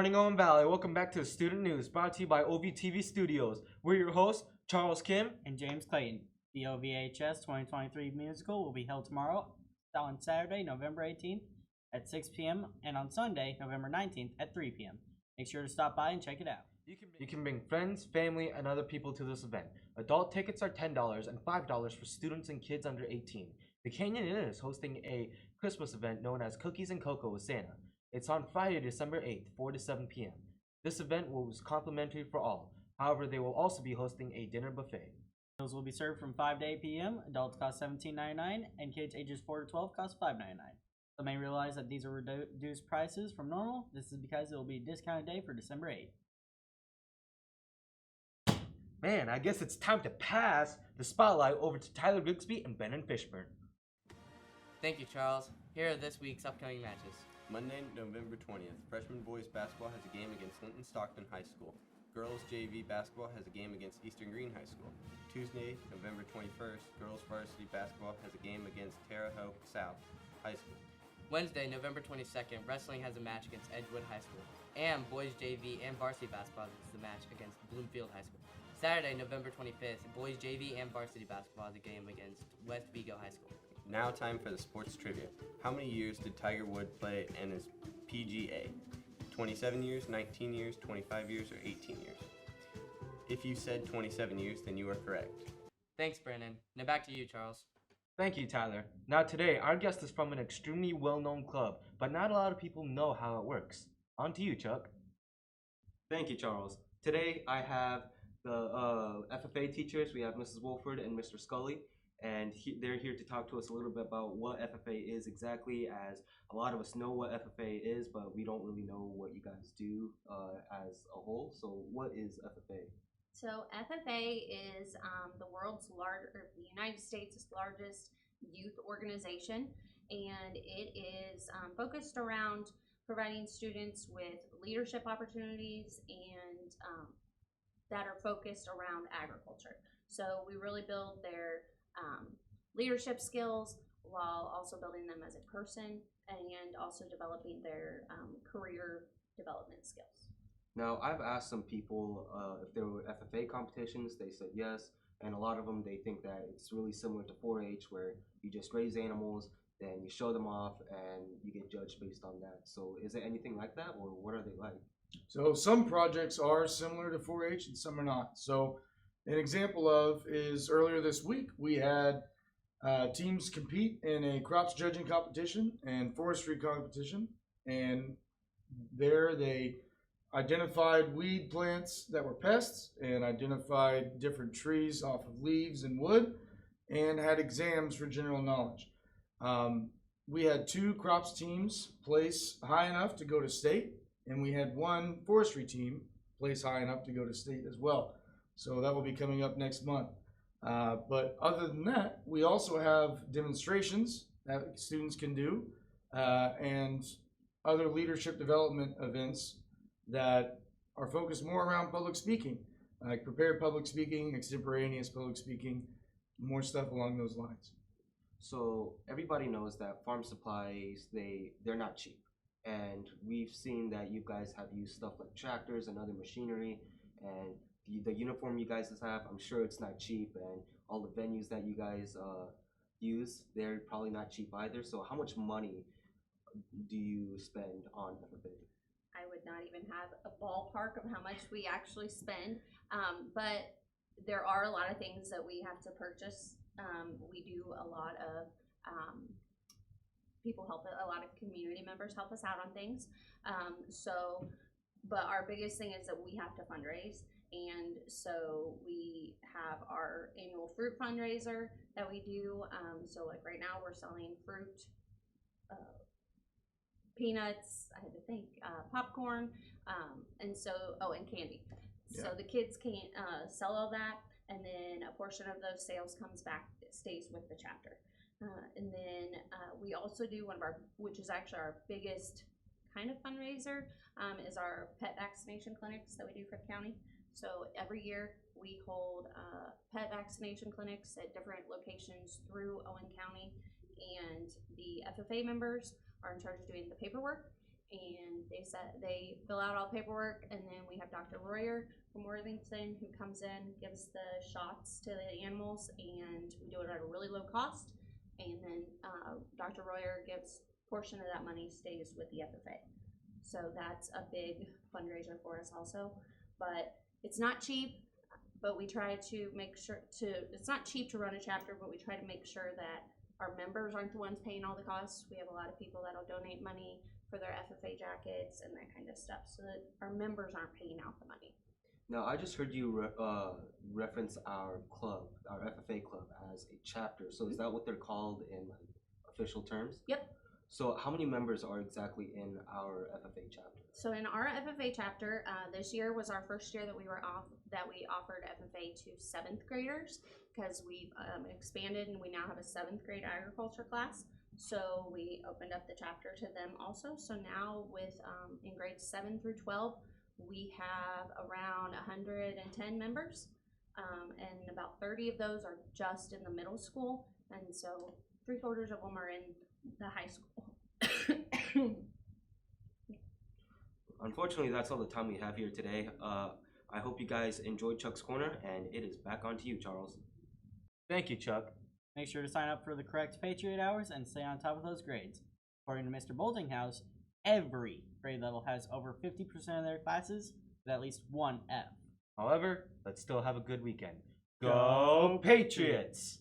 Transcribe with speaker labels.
Speaker 1: morning, Owen Valley. Welcome back to Student News, brought to you by OVTV Studios. We're your hosts, Charles Kim
Speaker 2: and James Clayton. The OVHS 2023 musical will be held tomorrow on Saturday, November 18th at 6 p.m. and on Sunday, November 19th at 3 p.m. Make sure to stop by and check it out.
Speaker 1: You can bring friends, family, and other people to this event. Adult tickets are $10 and $5 for students and kids under 18. The Canyon Inn is hosting a Christmas event known as Cookies and Cocoa with Santa. It's on Friday, December 8th, 4 to 7 p.m. This event was complimentary for all. However, they will also be hosting a dinner buffet.
Speaker 2: Meals will be served from 5 to 8 p.m. Adults cost $17.99 and kids ages 4 to 12 cost $5.99. Some may realize that these are reduced prices from normal. This is because it will be a discounted day for December 8th.
Speaker 1: Man, I guess it's time to pass the spotlight over to Tyler Grigsby and Brennan Fishburn.
Speaker 3: Thank you, Charles. Here are this week's upcoming matches.
Speaker 4: Monday, November 20th, freshman boys basketball has a game against Linton Stockton High School. Girls JV basketball has a game against Eastern Green High School. Tuesday, November 21st, girls varsity basketball has a game against Terre Haute South High School.
Speaker 3: Wednesday, November 22nd, wrestling has a match against Edgewood High School. And boys JV and varsity basketball is the match against Bloomfield High School. Saturday, November 25th, boys JV and varsity basketball has a game against West Vigo High School.
Speaker 4: Now time for the sports trivia. How many years did Tiger Woods play in his PGA? 27 years, 19 years, 25 years, or 18 years? If you said 27 years, then you are correct.
Speaker 3: Thanks, Brennan. Now back to you, Charles.
Speaker 1: Thank you, Tyler. Now today, our guest is from an extremely well-known club, but not a lot of people know how it works. On to you, Chuck.
Speaker 5: Thank you, Charles. Today, I have the FFA teachers. We have Mrs. Wolford and Mr. Scully. And they're here to talk to us a little bit about what FFA is exactly, as a lot of us know what FFA is, but we don't really know what you guys do as a whole. So what is FFA?
Speaker 6: So FFA is the United States' largest youth organization, and it is focused around providing students with leadership opportunities and that are focused around agriculture. So we really build their leadership skills while also building them as a person and also developing their career development skills.
Speaker 5: Now, I've asked some people if there were FFA competitions. They said yes, and a lot of them, they think that it's really similar to 4-H, where you just raise animals, then you show them off, and you get judged based on that. So is it anything like that, or what are they like?
Speaker 7: So some projects are similar to 4-H and some are not. So an example of is earlier this week, we had teams compete in a crops judging competition and forestry competition. And there they identified weed plants that were pests and identified different trees off of leaves and wood and had exams for general knowledge. We had 2 crops teams place high enough to go to state, and we had 1 forestry team place high enough to go to state as well. So that will be coming up next month. But other than that, we also have demonstrations that students can do and other leadership development events that are focused more around public speaking, like prepared public speaking, extemporaneous public speaking, more stuff along those lines.
Speaker 5: So everybody knows that farm supplies, they're not cheap. And we've seen that you guys have used stuff like tractors and other machinery, and the uniform you guys have, I'm sure it's not cheap, and all the venues that you guys use, they're probably not cheap either. So how much money do you spend on FFA?
Speaker 6: I would not even have a ballpark of how much we actually spend, but there are a lot of things that we have to purchase. We do a lot of a lot of community members help us out on things. But our biggest thing is that we have to fundraise. And so we have our annual fruit fundraiser that we do. So like right now we're selling fruit, peanuts, I had to think, popcorn, and candy. Yeah. So the kids can't sell all that, and then a portion of those sales comes back, stays with the chapter. And then we also do which is actually our biggest kind of fundraiser, is our pet vaccination clinics that we do for the county. So every year we hold pet vaccination clinics at different locations through Owen County, and the FFA members are in charge of doing the paperwork, and they fill out all paperwork, and then we have Dr. Royer from Worthington who comes in, gives the shots to the animals, and we do it at a really low cost. And then Dr. Royer gives portion of that money stays with the FFA. So that's a big fundraiser for us also. But it's not cheap, but we try to make sure it's not cheap to run a chapter, but we try to make sure that our members aren't the ones paying all the costs. We have a lot of people that'll donate money for their FFA jackets and that kind of stuff, so that our members aren't paying out the money.
Speaker 5: Now, I just heard you reference our club, our FFA club, as a chapter. So is that what they're called in like official terms?
Speaker 6: Yep.
Speaker 5: So how many members are exactly in our FFA chapter?
Speaker 6: So in our FFA chapter, this year was our first year that we offered FFA to 7th graders, because we've expanded and we now have a 7th grade agriculture class. So we opened up the chapter to them also. So now with in grades 7 through 12, we have around 110 members, and about 30 of those are just in the middle school, and so 3/4 of them are in the high school.
Speaker 5: Unfortunately, that's all the time we have here today. I hope you guys enjoyed Chuck's Corner, and it is back on to you, Charles.
Speaker 1: Thank you, Chuck.
Speaker 2: Make sure to sign up for the correct Patriot Hours and stay on top of those grades. According to Mr. Boltinghouse, every grade level has over 50% of their classes with at least one F.
Speaker 1: However, let's still have a good weekend. Go Patriots!